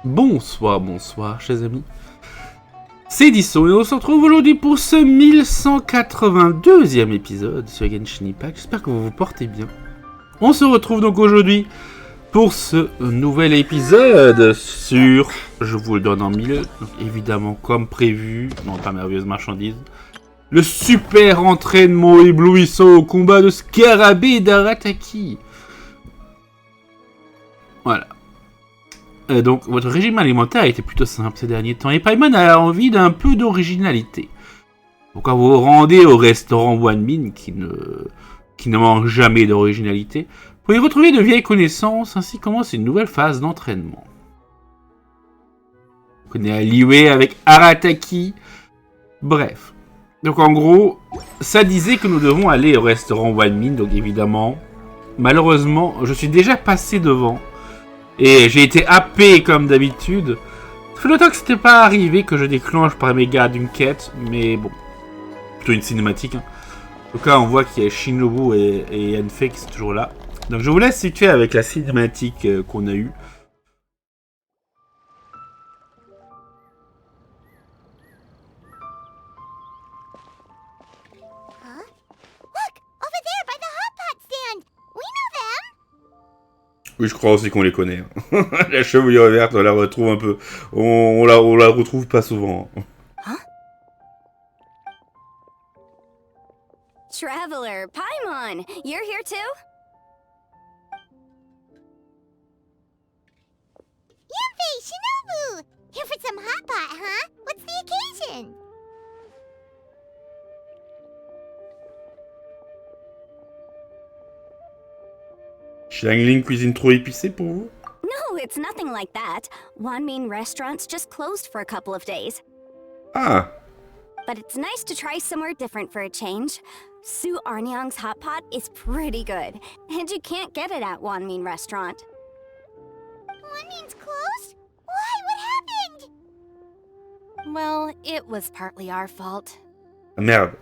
Bonsoir, bonsoir, chers amis. C'est Deaso et on se retrouve aujourd'hui pour ce 1182e épisode sur GENSHINImpact. J'espère que vous vous portez bien. On se retrouve donc aujourd'hui pour ce nouvel épisode sur, je vous le donne en mille, donc évidemment comme prévu, non pas merveilleuse marchandise, le super entraînement éblouissant au combat de Scarabée et d'Arataki. Voilà. Donc, votre régime alimentaire a été plutôt simple ces derniers temps, et Paimon a envie d'un peu d'originalité. Donc, quand vous vous rendez au restaurant Wanmin, qui ne manque jamais d'originalité, vous y retrouver de vieilles connaissances, ainsi commence une nouvelle phase d'entraînement. On connaît LIYUE avec Arataki. Bref. Donc, en gros, ça disait que nous devons aller au restaurant Wanmin, donc évidemment, malheureusement, je suis déjà passé devant. Et j'ai été happé comme d'habitude. Ça fait longtemps que c'était pas arrivé que je déclenche par mes gardes une quête, mais bon. Plutôt une cinématique. Hein. En tout cas, on voit qu'il y a Shinobu et Yanfei qui sont toujours là. Donc je vous laisse situer avec la cinématique qu'on a eue. Oui, je crois aussi qu'on les connaît. La chevelure verte, on la retrouve un peu. On la retrouve pas souvent. Huh? Traveler, Paimon, you're here too? Yanfei, Shinobu! Here for some hot pot, huh? What's the occasion? Xiangling cuisine trop épicée pour vous? No, it's nothing like that. Wanmin restaurants just closed for a couple of days. Ah! But it's nice to try somewhere different for a change. Su Arnyang's hot pot is pretty good, and you can't get it at Wanmin restaurant. Wanmin's closed? Why? What happened? Well, it was partly our fault. Ah, merde.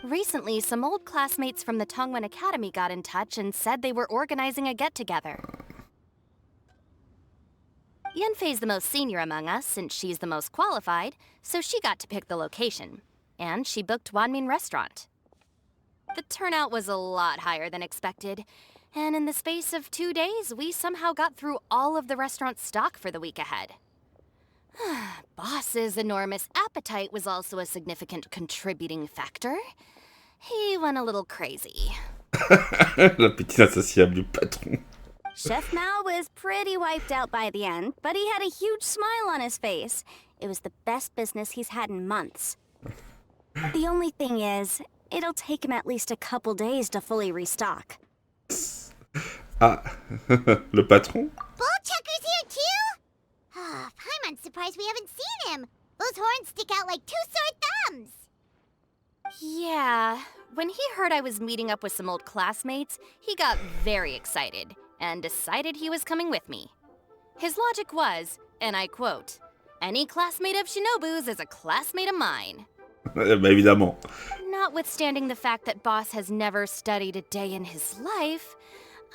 Recently, some old classmates from the Tongwen Academy got in touch and said they were organizing a get-together. Yanfei's the most senior among us, since she's the most qualified, so she got to pick the location. And she booked Wanmin Restaurant. The turnout was a lot higher than expected, and in the space of 2 days, we somehow got through all of the restaurant's stock for the week ahead. Boss's enormous appetite was also a significant contributing factor. He went a little crazy. L'appétit insatiable du patron. Chef Mao was pretty wiped out by the end, but he had a huge smile on his face. It was the best business he's had in months. The only thing is, it'll take him at least a couple days to fully restock. Ah, le patron? Bullchucker's here too? Ah, Paimon's surprised we haven't seen him. Those horns stick out like two sore thumbs. Yeah, when he heard I was meeting up with some old classmates, he got very excited and decided he was coming with me. His logic was, and I quote, "Any classmate of Shinobu's is a classmate of mine." Bah évidemment. Notwithstanding the fact that Boss has never studied a day in his life,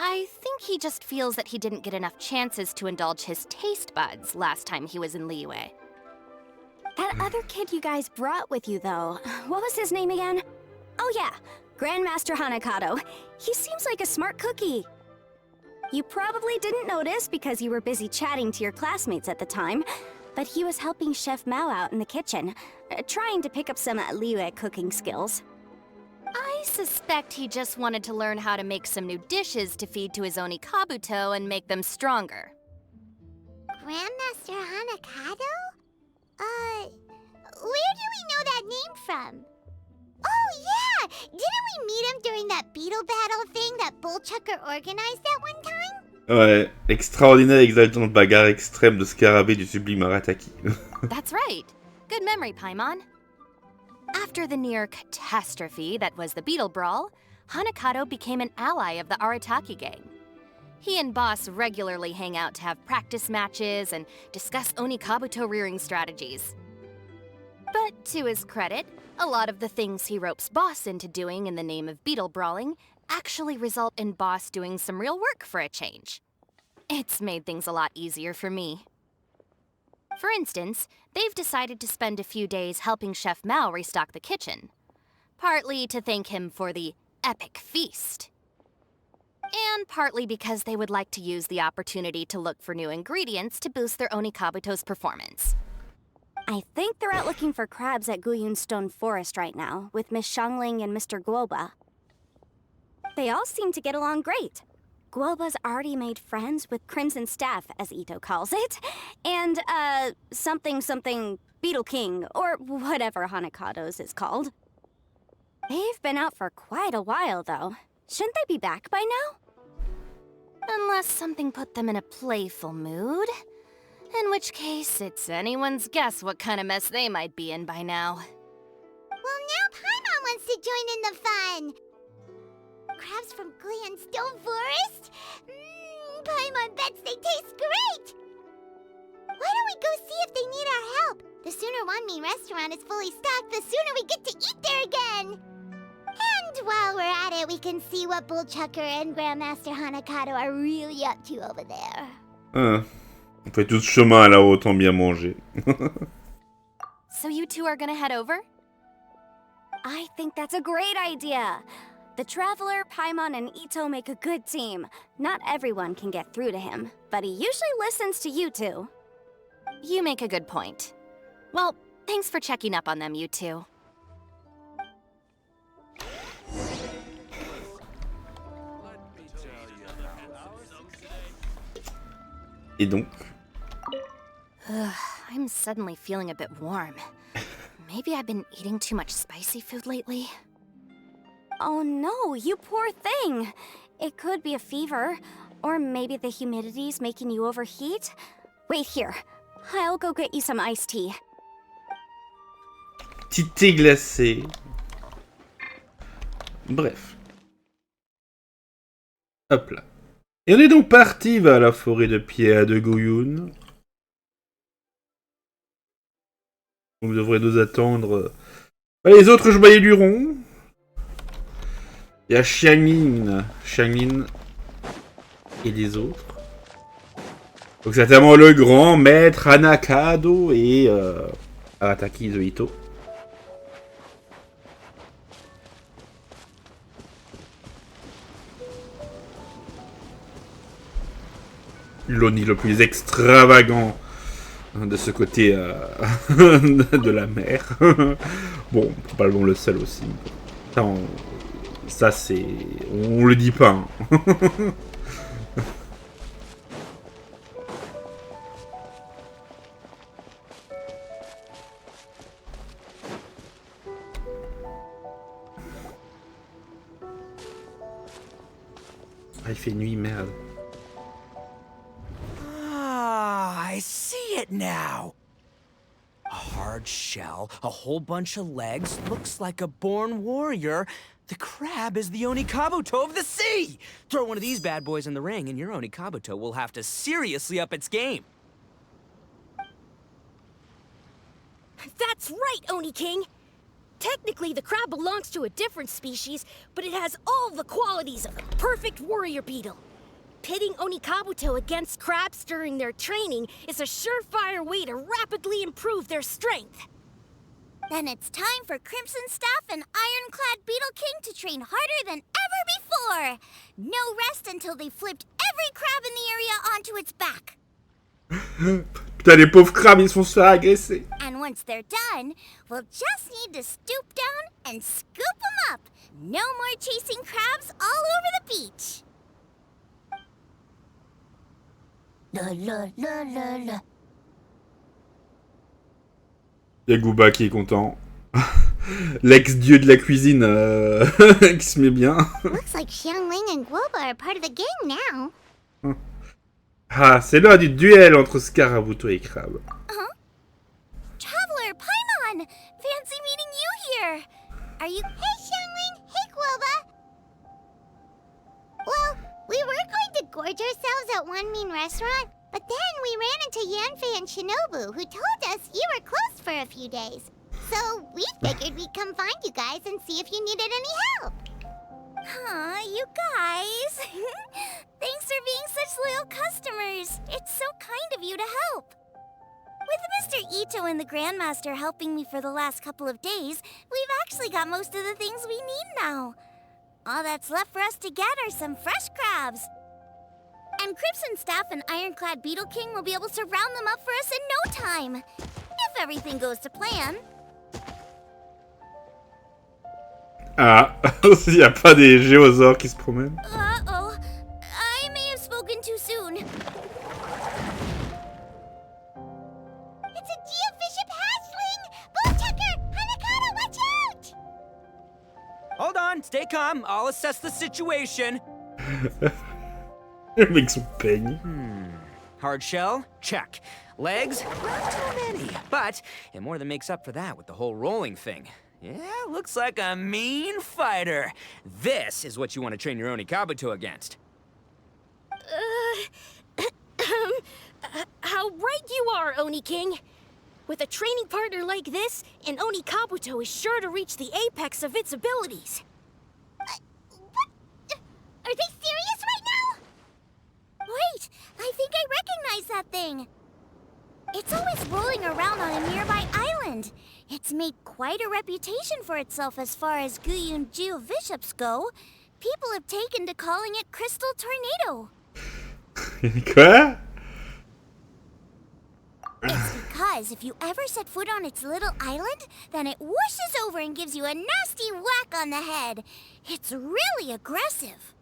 I think he just feels that he didn't get enough chances to indulge his taste buds last time he was in Liyue. That other kid you guys brought with you, though, what was his name again? Oh yeah, Grandmaster Hanakato. He seems like a smart cookie. You probably didn't notice because you were busy chatting to your classmates at the time, but he was helping Chef Mao out in the kitchen, trying to pick up some Liyue cooking skills. I suspect he just wanted to learn how to make some new dishes to feed to his Oni Kabuto and make them stronger. Grandmaster Hanakato? Where do we know that name from? Oh yeah! Didn't we meet him during that beetle battle thing that Bullchucker organized that one time? Ouais, extraordinaire exaltante bagarre extrême de Scarabée du sublime Arataki. That's right. Good memory, Paimon. After the near catastrophe that was the Beetle Brawl, Hanakato became an ally of the Arataki gang. He and Boss regularly hang out to have practice matches and discuss Oni Kabuto rearing strategies. But to his credit, a lot of the things he ropes Boss into doing in the name of beetle brawling actually result in Boss doing some real work for a change. It's made things a lot easier for me. For instance, they've decided to spend a few days helping Chef Mao restock the kitchen. Partly to thank him for the epic feast. And partly because they would like to use the opportunity to look for new ingredients to boost their Onikabuto's performance. I think they're out looking for crabs at Guyun Stone Forest right now, with Miss Shangling and Mr. Guoba. They all seem to get along great. Guoba's already made friends with Crimson Staff, as Itto calls it, and, something Beetle King, or whatever Hanakado's is called. They've been out for quite a while, though. Shouldn't they be back by now? Unless something put them in a playful mood. In which case, it's anyone's guess what kind of mess they might be in by now. Well, now Paimon wants to join in the fun. Crabs from Guyun Stone Forest? Paimon bets they taste great! Why don't we go see if they need our help? The sooner Wanmin restaurant is fully stocked, the sooner we get to eat there again! And while we're at it, we can see what Bullchucker and Grandmaster Hanakado are really up to over there. On fait tout ce chemin là, autant bien manger. So you two are gonna head over? I think that's a great idea. The Traveler, Paimon, and Itto make a good team. Not everyone can get through to him, but he usually listens to you two. You make a good point. Well, thanks for checking up on them, you two. Et donc I'm suddenly feeling a bit warm. Maybe I've been eating too much spicy food lately. Oh no, you poor thing! It could be a fever, or maybe the humidity's making you overheat. Wait here, I'll go get you some iced tea. Petit thé glacé. Bref. Hop là. Et on est donc parti vers la forêt de pierre de Guyun. Vous devrez nous attendre les autres joyeux du rond. Il y a Xianglin et les autres. Donc certainement le grand maître Hanakado et Arataki de Itto. L'oni le plus extravagant de ce côté de la mer. Bon, probablement le seul aussi. Ça c'est... On le dit pas. Hein. Ah, il fait nuit, merde. I see it now. A hard shell, a whole bunch of legs, looks like a born warrior. The crab is the Onikabuto of the sea! Throw one of these bad boys in the ring and your Onikabuto will have to seriously up its game. That's right, Oni King! Technically, the crab belongs to a different species, but it has all the qualities of a perfect warrior beetle. Pitting Onikabuto against crabs during their training is a surefire way to rapidly improve their strength. Then it's time for Crimson Staff and Ironclad Beetle King to train harder than ever before. No rest until they've flipped every crab in the area onto its back. Putain, les pauvres crabes, ils se font se faire agresser. And once they're done, we'll just need to stoop down and scoop them up. No more chasing crabs all over the beach. La la la la la. Il y a Gooba qui est content. L'ex-dieu de la cuisine qui se met bien. Looks like Xiangling and Guoba are part of the gang now. Ah, c'est l'heure du duel entre Scarabuto et Crabe. Traveler, Paimon! Fancy meeting you here! Are you... Hey, Xiangling! Hey, Guoba! Well, we were going to gorge ourselves at Wanmin restaurant, but then we ran into Yanfei and Shinobu, who told us you were closed for a few days. So we figured we'd come find you guys and see if you needed any help. Aw, you guys. Thanks for being such loyal customers. It's so kind of you to help. With Mr. Itto and the Grandmaster helping me for the last couple of days, we've actually got most of the things we need now. All that's left for us to get are some fresh crabs. And Crimson Staff and Ironclad Beetle King will be able to round them up for us in no time. If everything goes to plan. Ah, s'il n'y a pas des géosaures qui se promènent. Uh-oh. I may have spoken too soon. It's a geofiship hatchling! Bullchucker! Hanakata, watch out! Hold on, stay calm. I'll assess the situation. Avec son peigne. Hard shell? Check. Legs? Not too many. But it more than makes up for that with the whole rolling thing. Yeah, looks like a mean fighter. This is what you want to train your Onikabuto against. How right you are, Oni King. With a training partner like this, an Onikabuto is sure to reach the apex of its abilities. What? Are they serious right now? Wait, I think I recognize that thing. It's always rolling around on a nearby island. It's made quite a reputation for itself as far as Guyun geoviships go. People have taken to calling it Crystal Tornado. Quoi? It's because if you ever set foot on its little island, then it whooshes over and gives you a nasty whack on the head. It's really aggressive.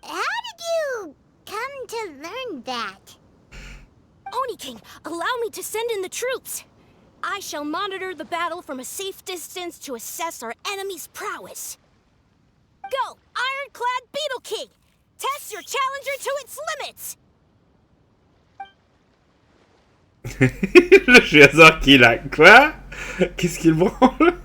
How did you come to learn that? Oni King, allow me to send in the troops. I shall monitor the battle from a safe distance to assess our enemy's prowess. Go, Ironclad Beetle King! Test your challenger to its limits! Le géosaure qui est là. Quoi? Qu'est-ce qu'il branle?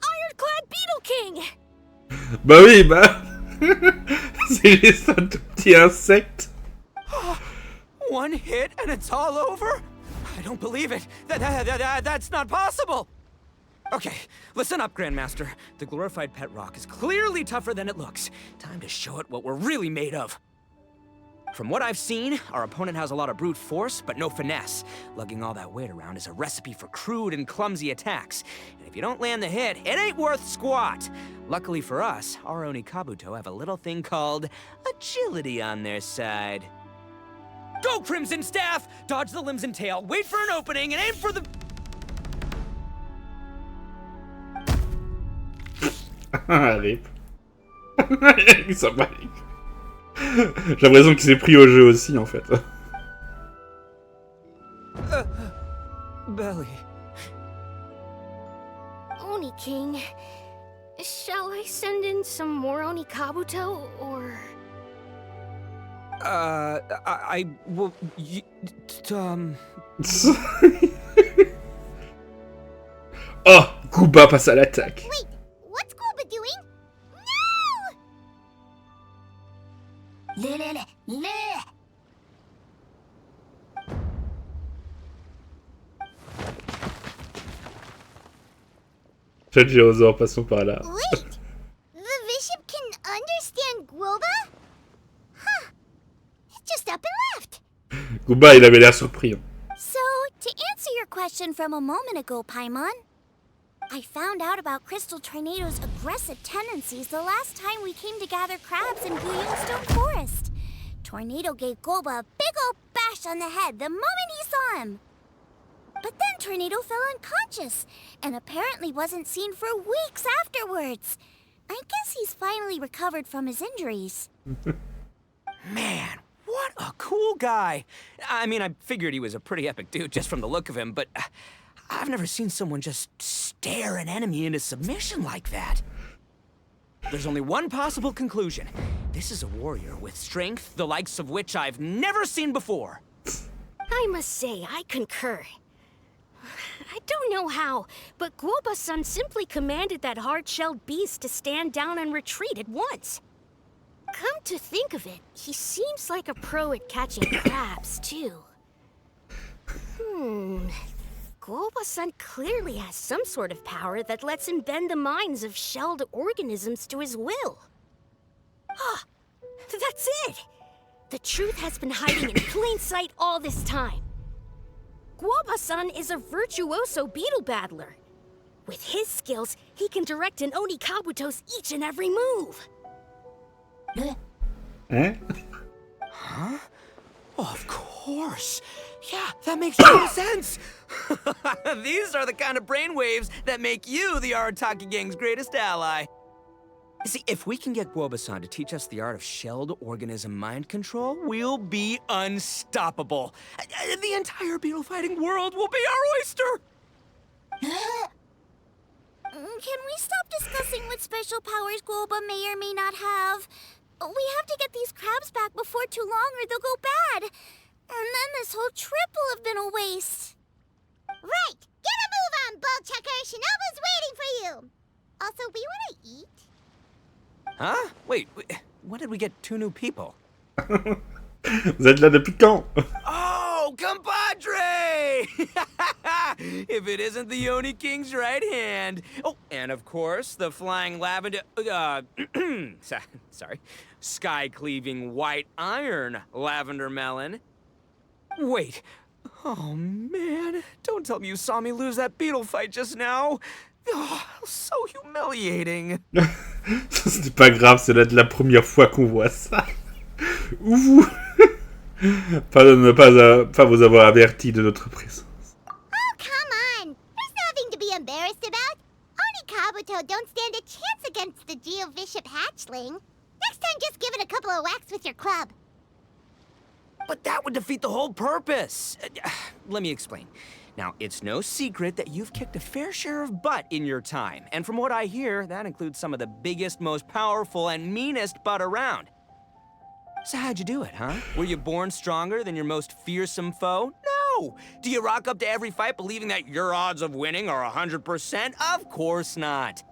Ironclad Beetle King! Bah oui, bah... C'est juste un tout petit insecte. One hit and it's all over? I don't believe it. That's not possible. Okay, listen up, Grandmaster. The glorified pet rock is clearly tougher than it looks. Time to show it what we're really made of. From what I've seen, our opponent has a lot of brute force, but no finesse. Lugging all that weight around is a recipe for crude and clumsy attacks. And if you don't land the hit, it ain't worth squat. Luckily for us, our Onikabuto have a little thing called agility on their side. Go, Crimson Staff! Dodge the limbs and tail, wait for an opening, and aim for the... Rip. Il s'en bat. J'ai l'impression qu'il s'est pris au jeu aussi, en fait. Belly. Oni King, shall I send in some more Onikabuto, or... I will... Oh, Gooba passe à l'attaque. Wait, what's Gooba doing? No! Chat géosaure, passons par là. Wait! The Bishop can understand Guoba? Huh. It just up and left. Gooba, il avait l'air surpris. So, to answer your question from a moment ago, Paimon, I found out about Crystal Tornado's aggressive tendencies the last time we came to gather crabs in Guyunstone Forest. Tornado gave Goba a big old bash on the head the moment he saw him. But then Tornado fell unconscious, and apparently wasn't seen for weeks afterwards. I guess he's finally recovered from his injuries. Man, what a cool guy. I mean, I figured he was a pretty epic dude just from the look of him, but I've never seen someone just stare an enemy into submission like that. There's only one possible conclusion. This is a warrior with strength, the likes of which I've never seen before. I must say, I concur. I don't know how, but Guoba-san simply commanded that hard-shelled beast to stand down and retreat at once. Come to think of it, he seems like a pro at catching crabs, too. Guoba-san clearly has some sort of power that lets him bend the minds of shelled organisms to his will. Ah, That's it! The truth has been hiding in plain sight all this time. Guoba-san is a virtuoso beetle battler. With his skills, he can direct an Oni Kabuto's each and every move. Hein? Huh? Oh, of course. Yeah, that makes total sense. These are the kind of brainwaves that make you the Arataki gang's greatest ally. See, if we can get Guoba-san to teach us the art of shelled organism mind control, we'll be unstoppable. The entire beetle fighting world will be our oyster. Can we stop discussing what special powers Guoba may or may not have? We have to get these crabs back before too long or they'll go bad. And then this whole trip will have been a waste. Right! Get a move on, Bullchucker! Shinobu's waiting for you! Also, we want to eat? Huh? Wait, when did we get 2 new people? Vous êtes là depuis quand? Oh, compadre! If it isn't the Oni King's right hand. Oh, and of course, the flying lavender... sorry. Sky-cleaving white iron lavender melon. Wait. Oh, man. Don't tell me you saw me lose that beetle fight just now. Oh, so humiliating. C'est pas grave, c'est là de la première fois qu'on voit ça. Ou vous. Pas de ne pas vous avoir averti de notre présence. Oh, come on! There's nothing to be embarrassed about. Oni Kabuto don't stand a chance against the Geovishap hatchling. Next time, just give it a couple of whacks with your club. But that would defeat the whole purpose. Let me explain. Now, it's no secret that you've kicked a fair share of butt in your time. And from what I hear, that includes some of the biggest, most powerful, and meanest butt around. So how'd you do it, huh? Were you born stronger than your most fearsome foe? No! Do you rock up to every fight believing that your odds of winning are 100%? Of course not.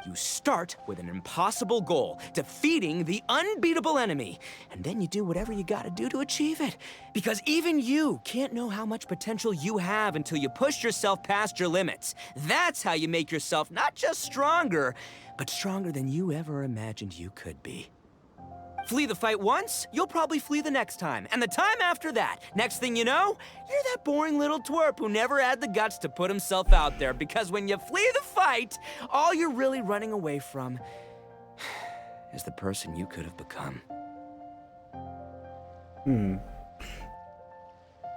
You start with an impossible goal, defeating the unbeatable enemy. And then you do whatever you gotta do to achieve it. Because even you can't know how much potential you have until you push yourself past your limits. That's how you make yourself not just stronger, but stronger than you ever imagined you could be. Flee the fight once, you'll probably flee the next time. And the time after that, next thing you know, you're that boring little twerp who never had the guts to put himself out there. Because when you flee the fight, all you're really running away from is the person you could have become.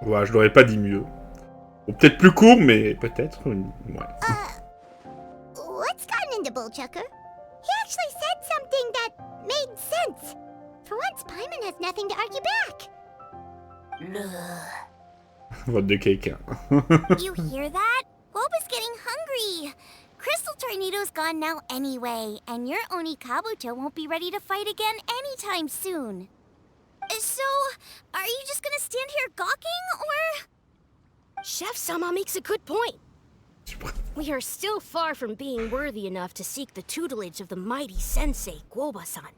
Ouais, je l'aurais pas dit mieux. Ou peut-être plus court, mais peut-être. Ouais. What's gotten into Bullchucker? He actually said something that made sense. For once, Paimon has nothing to argue back. Vote de quelqu'un. You hear that? Guoba's getting hungry. Crystal Tornado's gone now anyway, and your Oni Kabuto won't be ready to fight again anytime soon. So, are you just gonna stand here gawking, or...? Chef-sama makes a good point. We are still far from being worthy enough to seek the tutelage of the mighty sensei, Guoba-san.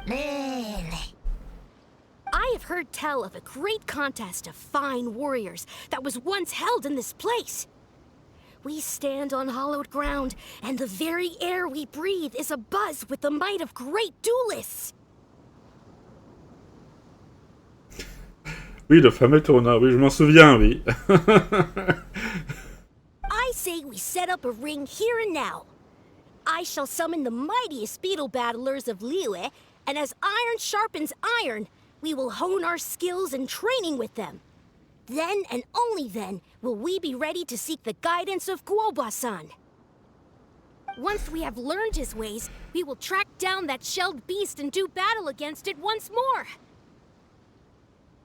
I have heard tell of a great contest of fine warriors that was once held in this place. We stand on hallowed ground, and the very air we breathe is abuzz with the might of great duelists. Oui, le fameux tournoi, oui, je m'en souviens, oui. I say we set up a ring here and now. I shall summon the mightiest beetle battlers of LIYUE, and as iron sharpens iron, we will hone our skills and training with them. Then and only then will we be ready to seek the guidance of Guoba-san. Once we have learned his ways, we will track down that shelled beast and do battle against it once more.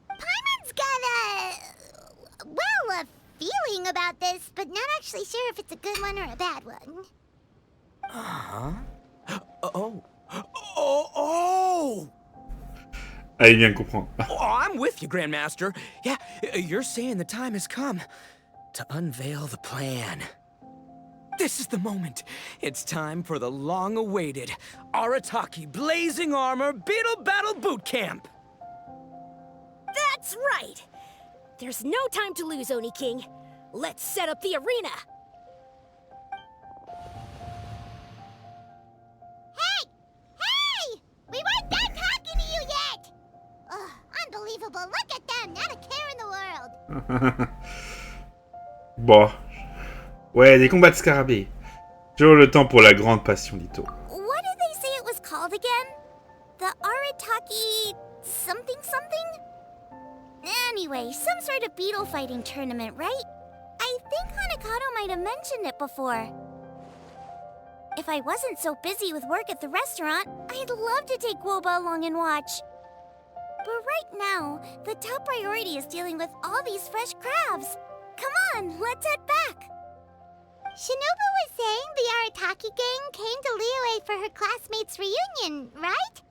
Paimon's got a feeling about this, but not actually sure if it's a good one or a bad one. Oh! Ah, il vient de comprendre. Oh, I'm with you, Grandmaster. Yeah, you're saying the time has come to unveil the plan. This is the moment. It's time for the long-awaited Arataki Blazing Armor Beetle Battle Boot Camp. That's right! There's no time to lose, Oni King. Let's set up the arena! Hey! We want people. Look at them, not a care in the world. Bon. Ouais, des combats de scarabées. Toujours le temps pour la grande passion d'Itto. What did they say it was called again? The Arataki something something? Anyway, some sort of beetle fighting tournament, right? I think Hanakato might have mentioned it before. If I wasn't so busy with work at the restaurant, I'd love to take Guoba along and watch. But right now, the top priority is dealing with all these fresh crabs. Come on, let's head back. Shinobu was saying the Arataki gang came to Liyue for her classmates' reunion, right?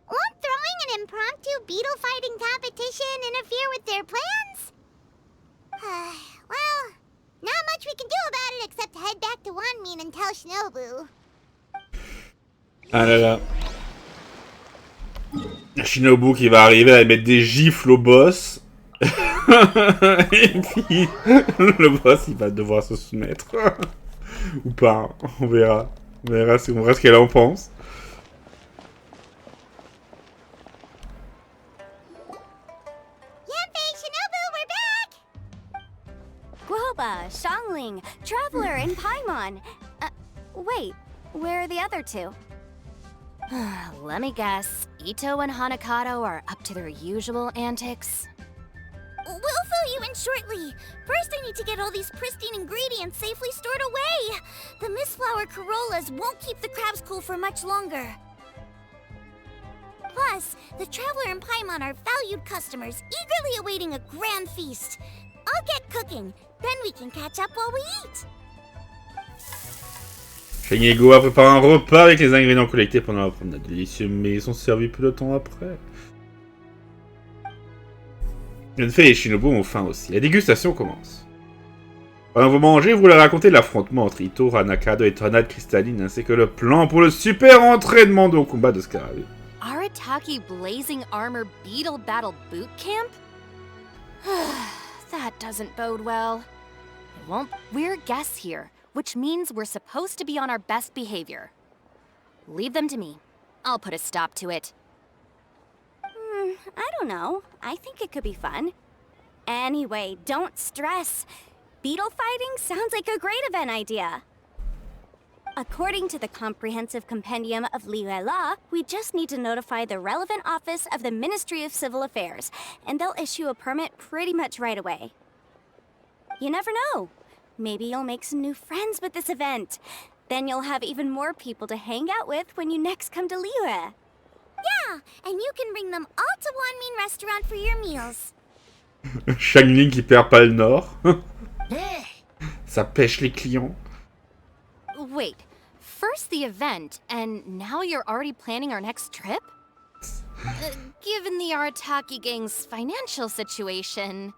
Won't throwing an impromptu beetle fighting competition interfere with their plans? Well, not much we can do about it except head back to Wanmin and tell Shinobu. Ah là là. Shinobu qui va arriver à mettre des gifles au boss. Et puis le boss il va devoir se soumettre. Ou pas, on verra. On verra ce qu'elle en pense. Yanfei, Shinobu, we're back! Guoba, Xiangling, Traveler, and Paimon. Wait, where are the other two? Let me guess. Itto and Hanakato are up to their usual antics. We'll fill you in shortly. First, I need to get all these pristine ingredients safely stored away. The mistflower corollas won't keep the crabs cool for much longer. Plus, the Traveler and Paimon are valued customers, eagerly awaiting a grand feast. I'll get cooking, then we can catch up while we eat. Shang et Goa préparent un repas avec les ingrédients collectés pendant la promenade. Délicieux, mais ils sont servis peu de temps après. Yanfei et Shinobu ont faim aussi. La dégustation commence. Pendant que vous mangez, vous leur racontez l'affrontement entre Itto, Hanakato et Tornade Cristalline, ainsi que le plan pour le super entraînement de combat de scarabée. Arataki Blazing Armor Beetle Battle Boot Camp? That doesn't bode well. We're guests here, which means we're supposed to be on our best behavior. Leave them to me. I'll put a stop to it. I don't know. I think it could be fun. Anyway, don't stress. Beetle fighting sounds like a great event idea. According to the Comprehensive Compendium of Liyue Law, we just need to notify the relevant office of the Ministry of Civil Affairs, and they'll issue a permit pretty much right away. You never know. Maybe you'll make some new friends with this event. Then you'll have even more people to hang out with when you next come to Liyue. Yeah, and you can bring them all to Wanmin restaurant for your meals. Xiangling qui perd pas le nord. Ça pêche les clients. Wait, first the event, and now you're already planning our next trip? Given the Arataki gang's financial situation...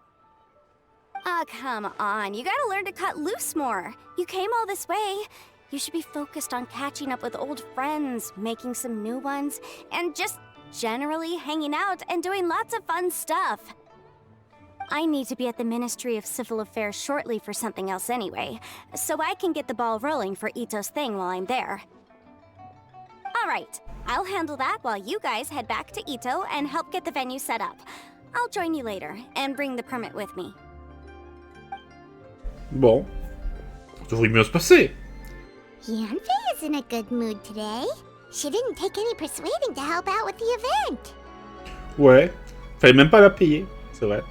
Ah, come on. You gotta learn to cut loose more. You came all this way. You should be focused on catching up with old friends, making some new ones, and just generally hanging out and doing lots of fun stuff. I need to be at the Ministry of Civil Affairs shortly for something else anyway, so I can get the ball rolling for Itto's thing while I'm there. Alright, I'll handle that while you guys head back to Itto and help get the venue set up. I'll join you later and bring the permit with me. Bon, ça devrait bien se passer. Yanfei is in a good mood today. She didn't take any persuading to help out with the event. Ouais, fallait même pas la payer, c'est vrai.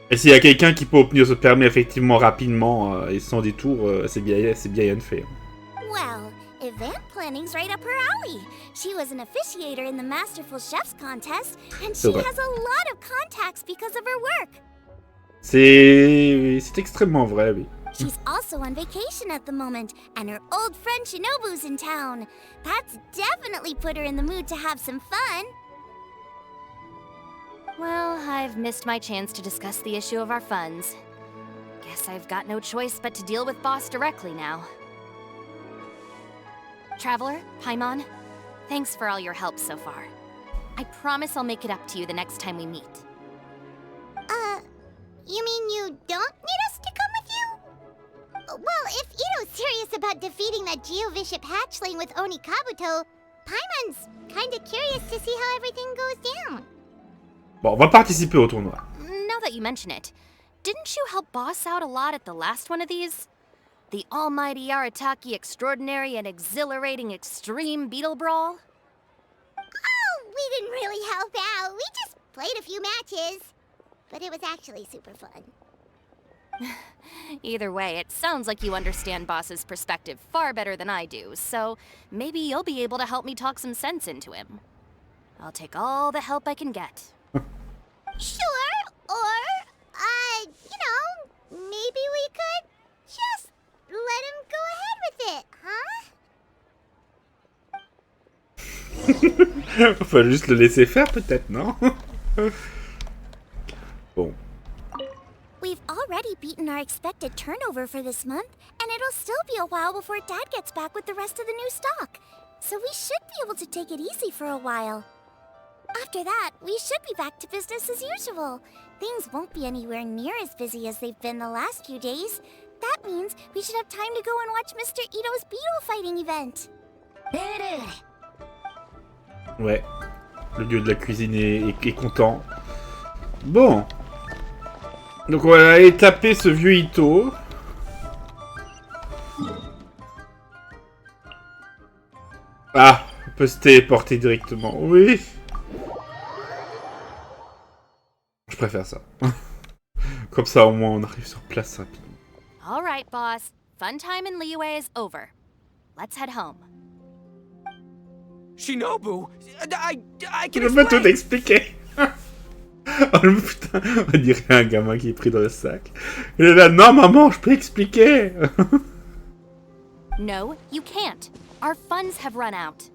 Et s'il y a quelqu'un qui peut obtenir ce permis effectivement rapidement et sans détour, c'est bien Yanfei. Well, event planning's right up her alley. She was an officiator in the Masterful Chefs contest, and she has a lot of contacts because of her work. C'est extrêmement vrai, oui. She's also on vacation at the moment, and her old friend Shinobu's in town. That's definitely put her in the mood to have some fun. Well, I've missed my chance to discuss the issue of our funds. Guess I've got no choice but to deal with Boss directly now. Traveler, Paimon, thanks for all your help so far. I promise I'll make it up to you the next time we meet. You mean you don't need us to come with you? Well, if Itto's serious about defeating that Geovishap hatchling with Oni Kabuto, Paimon's kinda curious to see how everything goes down. Bon, on va participer au tournoi. Now that you mention it, didn't you help Boss out a lot at the last one of these? The almighty Arataki extraordinary and exhilarating extreme beetle brawl? Oh, we didn't really help out. We just played a few matches. But it was actually super fun. Either way, it sounds like you understand Boss's perspective far better than I do, so maybe you'll be able to help me talk some sense into him. I'll take all the help I can get. Sure, or, you know, maybe we could just let him go ahead with it, huh? Faut juste le laisser faire, peut-être, non? Bon. We've already beaten our expected turnover for this month, and it'll still be a while before Dad gets back with the rest of the new stock. So we should be able to take it easy for a while. After that, we should be back to business as usual. Things won't be anywhere near as busy as they've been the last few days. That means we should have time to go and watch Mr. Ito's beetle fighting event. Ouais. Le dieu de la cuisine est content. Bon. Donc on va aller taper ce vieux Itto. Ah, on peut se téléporter directement. Oui. Je préfère ça. Comme ça, au moins, on arrive sur place rapidement. All right, boss. Fun time in Liyue is over. Let's head home. Shinobu, I can Je peux explain. tout expliquer. Oh putain, on dirait un gamin qui est pris dans le sac. Il est là, non maman, je peux expliquer. No, you can't. Our funds have run out.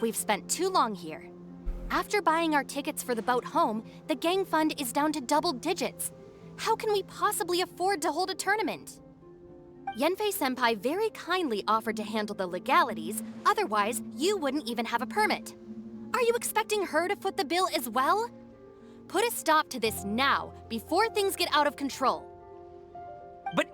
We've spent too long here. After buying our tickets for the boat home, the gang fund is down to double digits. How can we possibly afford to hold a tournament? Yanfei-senpai very kindly offered to handle the legalities, otherwise you wouldn't even have a permit. Are you expecting her to foot the bill as well? Put a stop to this now, before things get out of control. But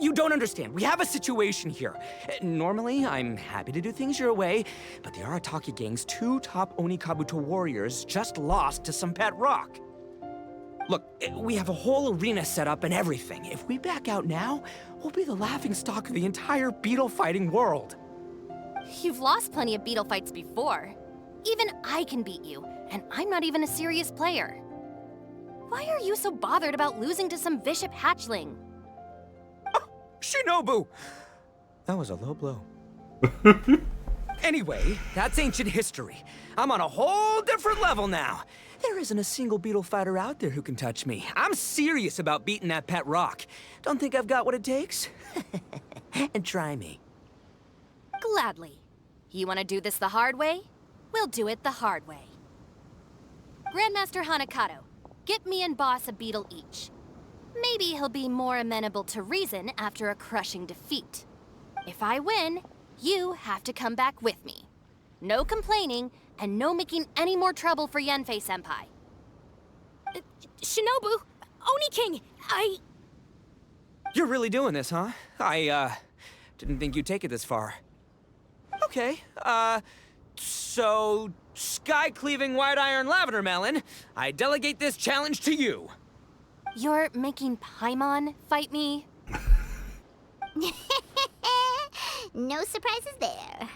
you don't understand. We have a situation here. Normally, I'm happy to do things your way, but the Arataki gang's 2 top Onikabuto warriors just lost to some pet rock. Look, we have a whole arena set up and everything. If we back out now, we'll be the laughingstock of the entire beetle fighting world. You've lost plenty of beetle fights before. Even I can beat you, and I'm not even a serious player. Why are you so bothered about losing to some bishop hatchling? Shinobu! That was a low blow. Anyway, that's ancient history. I'm on a whole different level now. There isn't a single beetle fighter out there who can touch me. I'm serious about beating that pet rock. Don't think I've got what it takes? And try me. Gladly. You want to do this the hard way? We'll do it the hard way. Grandmaster Hanakato, get me and Boss a beetle each. Maybe he'll be more amenable to reason after a crushing defeat. If I win, you have to come back with me. No complaining, and no making any more trouble for Yanfei-senpai. Shinobu, Oni King, You're really doing this, huh? I didn't think you'd take it this far. Okay, so sky-cleaving white iron lavender melon, I delegate this challenge to you. You're making Paimon fight me? No surprises there.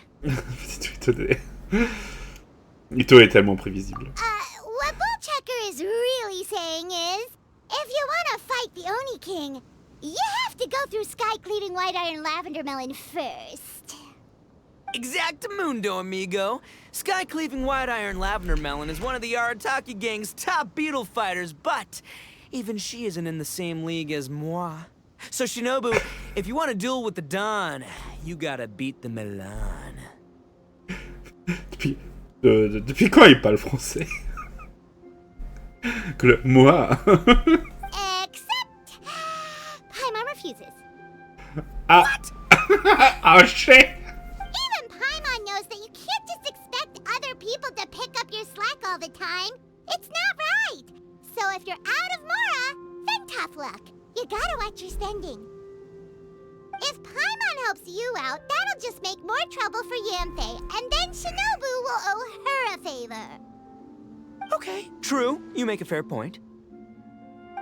Itto est tellement prévisible. What Bullchecker is really saying is, if you want to fight the Oni King, you have to go through sky-cleaving white iron lavender melon first. Exactamundo, amigo. Sky-cleaving white iron lavender melon is one of the Arataki gang's top beetle fighters, but even she isn't in the same league as moi. So Shinobu, if you want to duel with the Don, you gotta beat the Milan. Depuis quand il parle français? Moi. Except, Paimon refuses. Ah. Ah, shit. Even Paimon knows that you can't just expect other people to pick up your slack all the time. It's not right. So if you're out of Mora, then tough luck. You gotta watch your spending. If Paimon helps you out, that'll just make more trouble for Yanfei, and then Shinobu will owe her a favor. Okay, true. You make a fair point.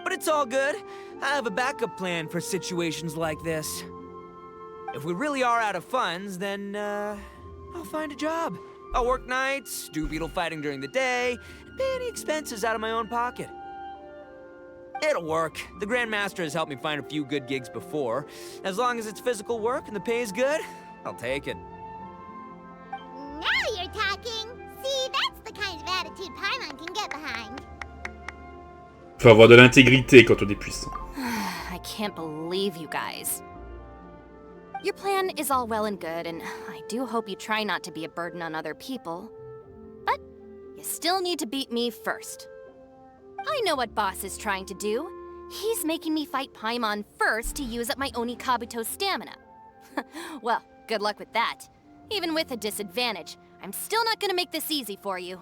But it's all good. I have a backup plan for situations like this. If we really are out of funds, then, I'll find a job. I'll work nights, do beetle fighting during the day, and pay any expenses out of my own pocket. It'll work. The Grandmaster has helped me find a few good gigs before. As long as it's physical work and the pay is good, I'll take it. Now you're talking. See, that's the kind of attitude Paimon can get behind. Faut avoir de l'intégrité quand on est puissant. I can't believe you guys. Your plan is all well and good, and I do hope you try not to be a burden on other people. But you still need to beat me first. I know what Boss is trying to do. He's making me fight Paimon first to use up my Oni Kabuto's stamina. Well, good luck with that. Even with a disadvantage, I'm still not gonna make this easy for you.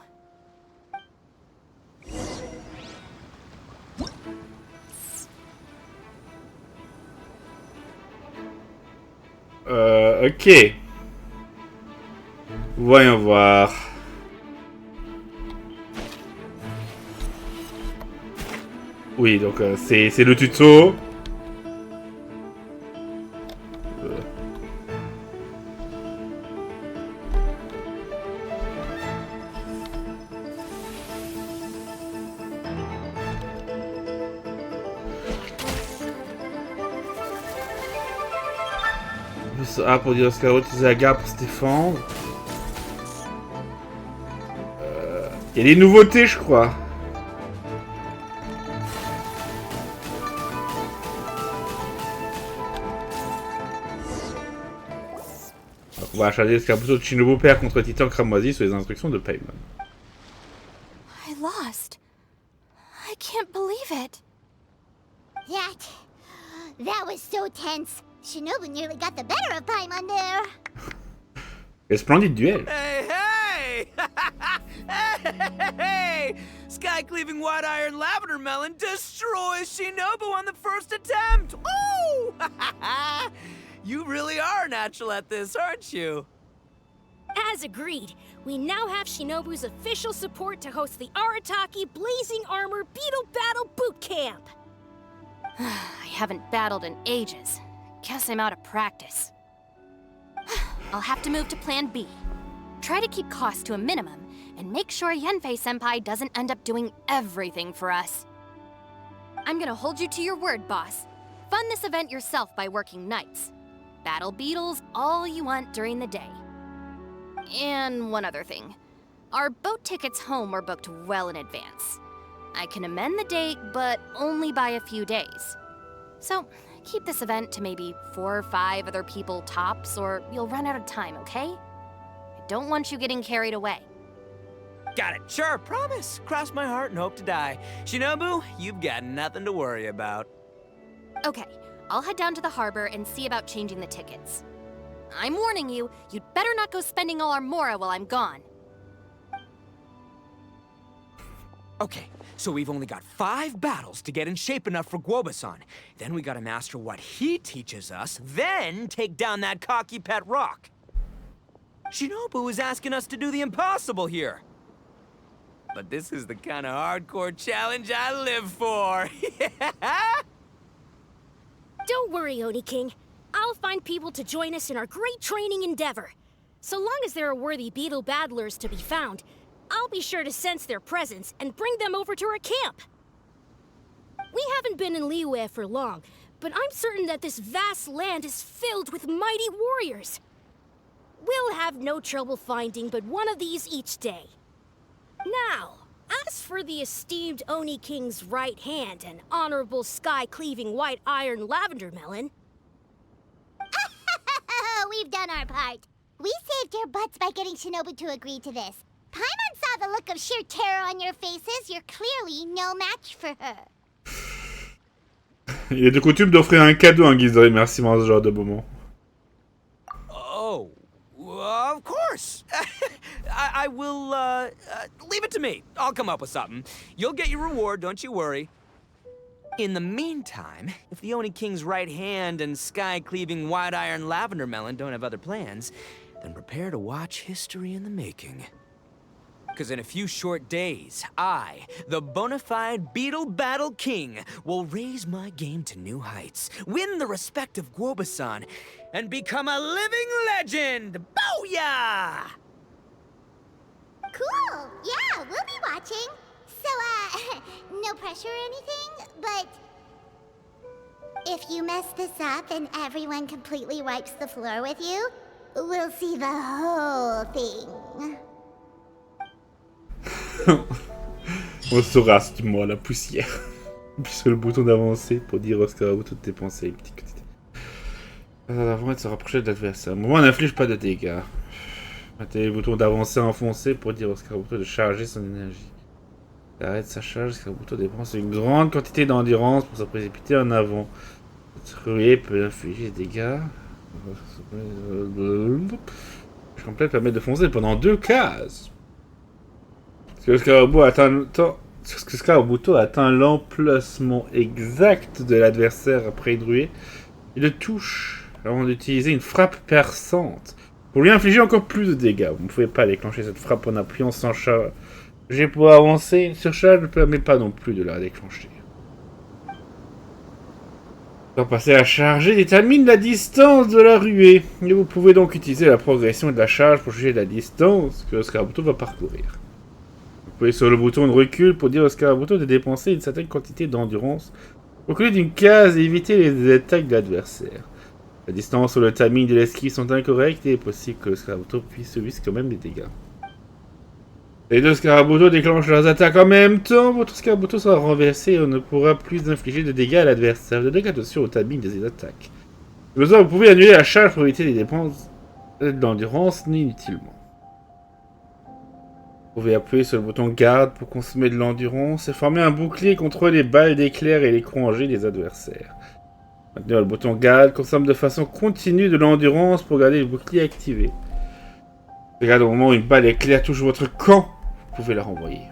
Ok. Voyons voir. Oui, donc c'est le tuto. A pour dire ce utiliser la garde pour se défendre. Il y a des nouveautés, je crois. Donc, on va acharner l'escarbuto de Shinobu père contre Titan cramoisi sous les instructions de Paimon. I lost. I can't believe it. That was so tense. Shinobu nearly got the better of Paimon there. Et splendide duel. Hey! Hey! Sky-cleaving white iron lavender melon destroys Shinobu on the first attempt! Ooh! You really are natural at this, aren't you? As agreed, we now have Shinobu's official support to host the Arataki Blazing Armor Beetle Battle Boot Camp. I haven't battled in ages. Guess I'm out of practice. I'll have to move to Plan B. Try to keep costs to a minimum, and make sure Yanfei-senpai doesn't end up doing everything for us. I'm gonna hold you to your word, boss. Fund this event yourself by working nights. Battle beetles all you want during the day. And one other thing. Our boat tickets home were booked well in advance. I can amend the date, but only by a few days. So, keep this event to maybe 4 or 5 other people tops, or you'll run out of time, okay? I don't want you getting carried away. Got it. Sure, promise. Cross my heart and hope to die. Shinobu, you've got nothing to worry about. Okay, I'll head down to the harbor and see about changing the tickets. I'm warning you, you'd better not go spending all our mora while I'm gone. Okay, so we've only got 5 battles to get in shape enough for Guoba-san. Then we gotta master what he teaches us, then take down that cocky pet rock. Shinobu is asking us to do the impossible here. But this is the kind of hardcore challenge I live for. Don't worry, Oni King. I'll find people to join us in our great training endeavor. So long as there are worthy beetle battlers to be found, I'll be sure to sense their presence and bring them over to our camp. We haven't been in Liyue for long, but I'm certain that this vast land is filled with mighty warriors. We'll have no trouble finding but one of these each day. Now, as for the esteemed Oni King's right hand and honorable sky-cleaving white iron lavender melon... We've done our part. We saved your butts by getting Shinobu to agree to this. Paimon saw the look of sheer terror on your faces. You're clearly no match for her. Il est de coutume d'offrir un cadeau en guise de remerciement à ce genre de moment. Oh, of course. I will, leave it to me. I'll come up with something. You'll get your reward, don't you worry. In the meantime, if the Oni King's right hand and sky-cleaving white iron lavender melon don't have other plans, then prepare to watch history in the making. Because in a few short days, I, the bona fide Beetle Battle King, will raise my game to new heights, win the respect of Guoba-san, and become a living legend! Booyah! Cool! Yeah, we'll be watching. So, no pressure or anything, but... if you mess this up and everyone completely wipes the floor with you, we'll see the whole thing. On saura ce qui mord la poussière. Puis sur le bouton d'avancer pour dire au Scarabuto de dépenser une petite quantité. Avant de se rapprocher de l'adversaire. Moi, on n'inflige pas de dégâts. Mettez le bouton d'avancer enfoncé pour dire au Scarabuto de charger son énergie. Arrête sa charge, le Scarabuto dépense une grande quantité d'endurance pour se précipiter en avant. Votre rouillé peut infliger des dégâts. Je complète permet de foncer pendant 2 cases. Lorsque le Scarabuto atteint l'emplacement exact de l'adversaire après une ruée, il le touche avant d'utiliser une frappe perçante pour lui infliger encore plus de dégâts. Vous ne pouvez pas déclencher cette frappe en appuyant sans charger pour avancer. Une surcharge ne permet pas non plus de la déclencher. Pour passer à charger détermine la distance de la ruée. Et vous pouvez donc utiliser la progression de la charge pour juger la distance que le Scarabuto va parcourir. Vous pouvez sur le bouton de recul pour dire au Scarabuto de dépenser une certaine quantité d'endurance pour reculer d'une case et éviter les attaques de l'adversaire. La distance ou le timing de l'esquive sont incorrects et il est possible que le Scarabuto puisse subir quand même des dégâts. Les deux Scarabutos déclenchent leurs attaques en même temps, votre Scarabuto sera renversé et on ne pourra plus infliger de dégâts à l'adversaire. Donnez attention au timing des attaques. Si besoin, vous pouvez annuler la charge pour éviter les dépenses d'endurance inutilement. Vous pouvez appuyer sur le bouton garde pour consommer de l'endurance et former un bouclier contre les balles d'éclair et les coups en jet des adversaires. Maintenir le bouton garde consomme de façon continue de l'endurance pour garder le bouclier activé. Regarde au moment où une balle éclair touche votre camp, vous pouvez la renvoyer.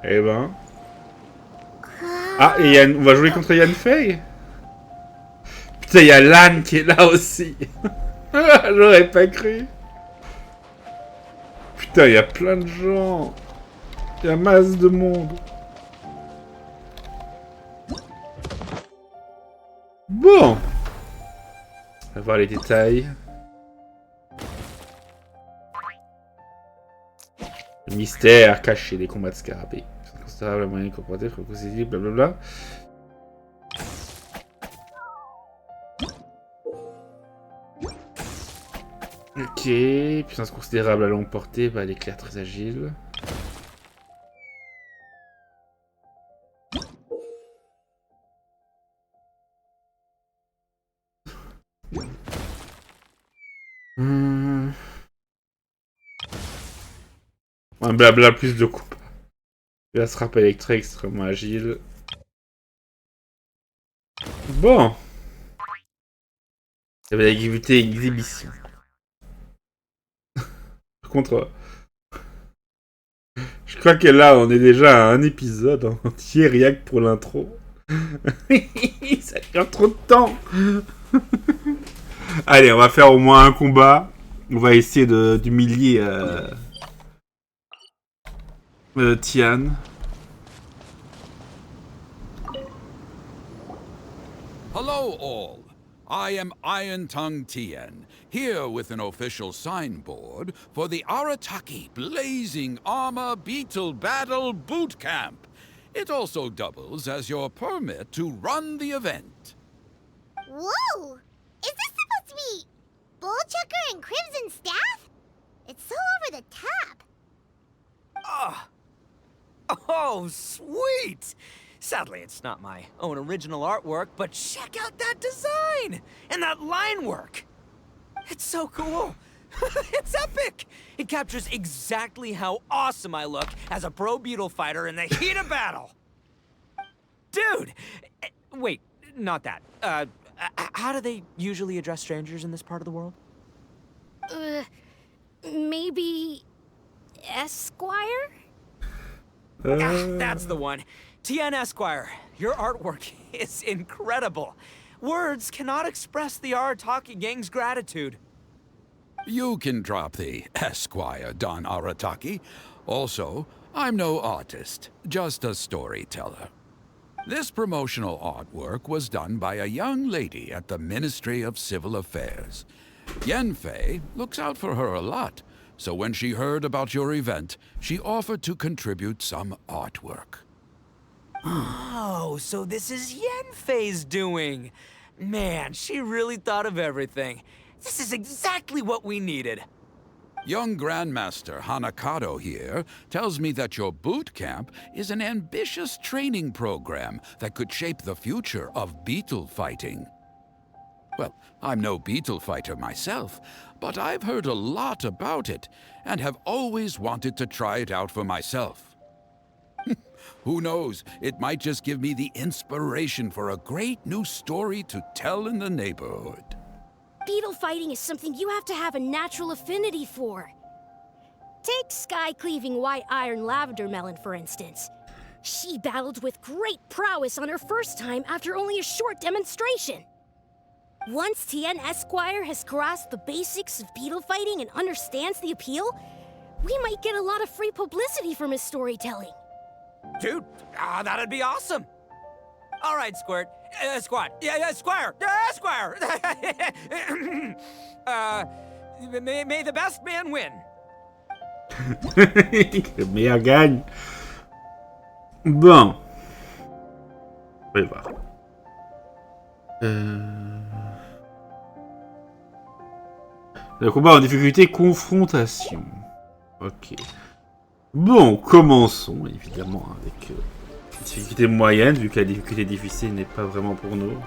Eh ben... Ah, et on va jouer contre Yanfei. Putain, il y a Lan qui est là aussi. J'aurais pas cru. Putain, il y a plein de gens. Il y a masse de monde. Bon. On va voir les détails. Le mystère caché des combats de scarabées. C'est considérable la moyenne comparative, blablabla. Ok, puissance considérable à longue portée, bah, l'éclair très agile. Un blabla plus de coupe. La frappe électrique extrêmement agile. Bon. Il y avait l'activité exhibition. Par contre, je crois que là, on est déjà à un épisode entier rien que pour l'intro. Ça dure trop de temps. Allez, on va faire au moins un combat. On va essayer d'humilier Tian. Hello all. I am Iron Tongue Tien, here with an official signboard for the Arataki Blazing Armor Beetle Battle Boot Camp. It also doubles as your permit to run the event. Whoa! Is this supposed to be Bullchucker and Crimson Staff? It's so over the top. Oh, sweet! Sadly, it's not my own original artwork, but check out that design! And that line work! It's so cool! It's epic! It captures exactly how awesome I look as a pro beetle fighter in the heat of battle! Dude! Wait, not that. How do they usually address strangers in this part of the world? Maybe... Esquire? That's the one. Tien Esquire, your artwork is incredible. Words cannot express the Arataki gang's gratitude. You can drop the Esquire, Don Arataki. Also, I'm no artist, just a storyteller. This promotional artwork was done by a young lady at the Ministry of Civil Affairs. Yanfei looks out for her a lot, so when she heard about your event, she offered to contribute some artwork. Oh, so this is Yanfei's doing. Man, she really thought of everything. This is exactly what we needed. Young Grandmaster Hanakado here tells me that your boot camp is an ambitious training program that could shape the future of beetle fighting. Well, I'm no beetle fighter myself, but I've heard a lot about it and have always wanted to try it out for myself. Who knows, it might just give me the inspiration for a great new story to tell in the neighborhood. Beetle fighting is something you have to have a natural affinity for. Take sky-cleaving white iron lavender melon, for instance. She battled with great prowess on her first time after only a short demonstration. Once Tien Esquire has grasped the basics of beetle fighting and understands the appeal, we might get a lot of free publicity from his storytelling. Dude, that'd be awesome. All right, Squirt. Squad. Squire. Squire. May the best man win. Le meilleur gagne. Bon. On va voir. Le combat en difficulté confrontation. Ok. Bon, commençons évidemment avec une difficulté moyenne, vu que la difficulté difficile n'est pas vraiment pour nous.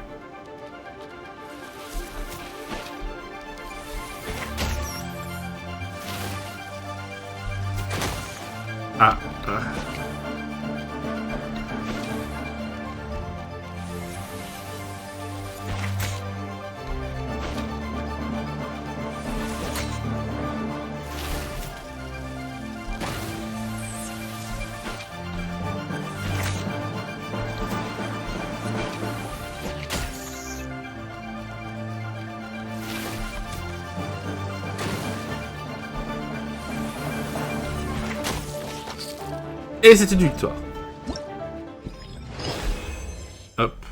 Ah. Et c'est une victoire. Hop.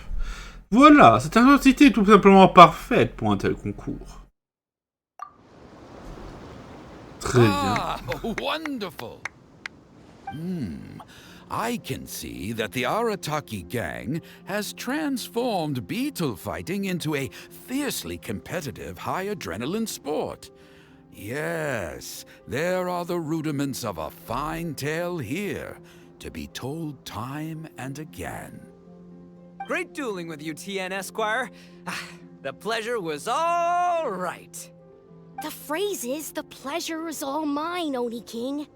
Voilà, cette intensité est tout simplement parfaite pour un tel concours. Très bien. Ah, wonderful. I can see that the Arataki gang has transformed beetle fighting into a fiercely competitive high adrenaline sport. Yes, there are the rudiments of a fine tale here, to be told time and again. Great dueling with you, Tien Esquire. The pleasure was all right. The phrase is, the pleasure is all mine, Oni King.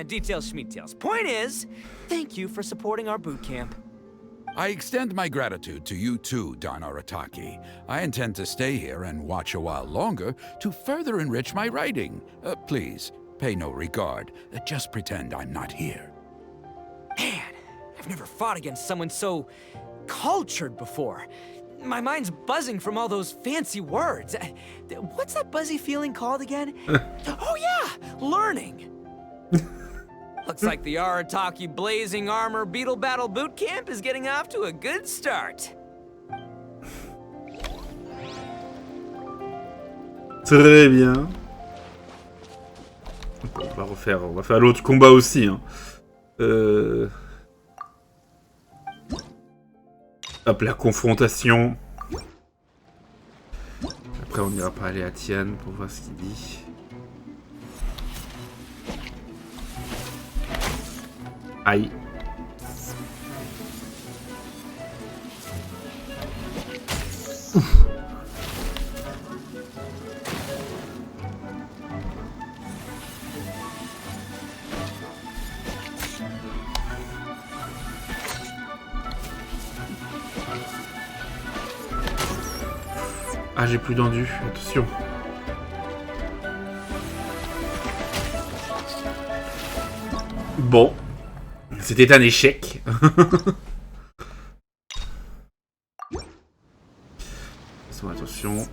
Details, schmeetails. Point is, thank you for supporting our boot camp. I extend my gratitude to you too, Don Arataki. I intend to stay here and watch a while longer to further enrich my writing. Please, pay no regard. Just pretend I'm not here. Man, I've never fought against someone so cultured before. My mind's buzzing from all those fancy words. What's that buzzy feeling called again? Oh yeah, learning. Looks like the Arataki Blazing Armor Beetle Battle Boot Camp is getting off to a good start. Très bien. On va faire l'autre combat aussi. Hein. Hop, la confrontation. Après, on ira pas aller à Tien pour voir ce qu'il dit. Aïe. Ouf. Ah, j'ai plus d'endu, attention. Bon. C'était un échec. attention, attention.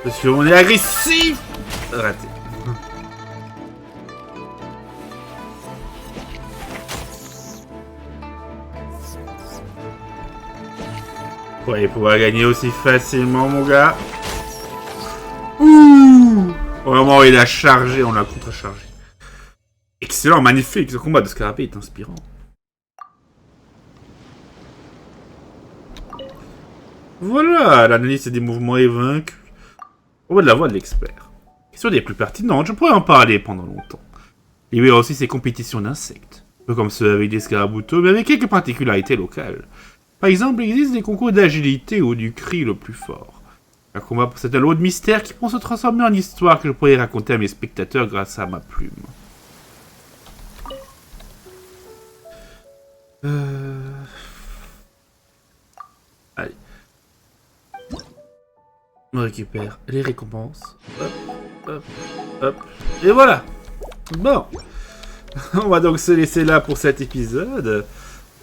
Monsieur, on est agressif. Raté. Pour aller pouvoir gagner aussi facilement, mon gars. Ouh. Vraiment, il a chargé, on l'a contre-chargé. Excellent, magnifique. Ce combat de Scarabée est inspirant. Voilà, l'analyse des mouvements est vaincue. On va de la voix de l'expert. Question des plus pertinentes, je pourrais en parler pendant longtemps. Il y a aussi ces compétitions d'insectes, un peu comme ceux avec des scaraboutos, mais avec quelques particularités locales. Par exemple, il existe des concours d'agilité ou du cri le plus fort. Un combat pour cet lot de mystère qui pourront se transformer en histoire que je pourrais raconter à mes spectateurs grâce à ma plume. Allez. On récupère les récompenses. Hop, hop, hop. Et voilà. Bon. On va donc se laisser là pour cet épisode.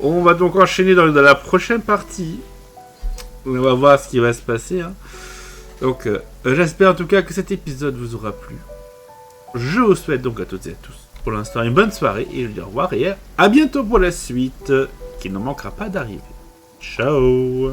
On va donc enchaîner dans la prochaine partie. On va voir ce qui va se passer. Hein. Donc, j'espère en tout cas que cet épisode vous aura plu. Je vous souhaite donc à toutes et à tous, pour l'instant, une bonne soirée. Et je vous dis au revoir et à bientôt pour la suite, qui ne manquera pas d'arriver. Ciao.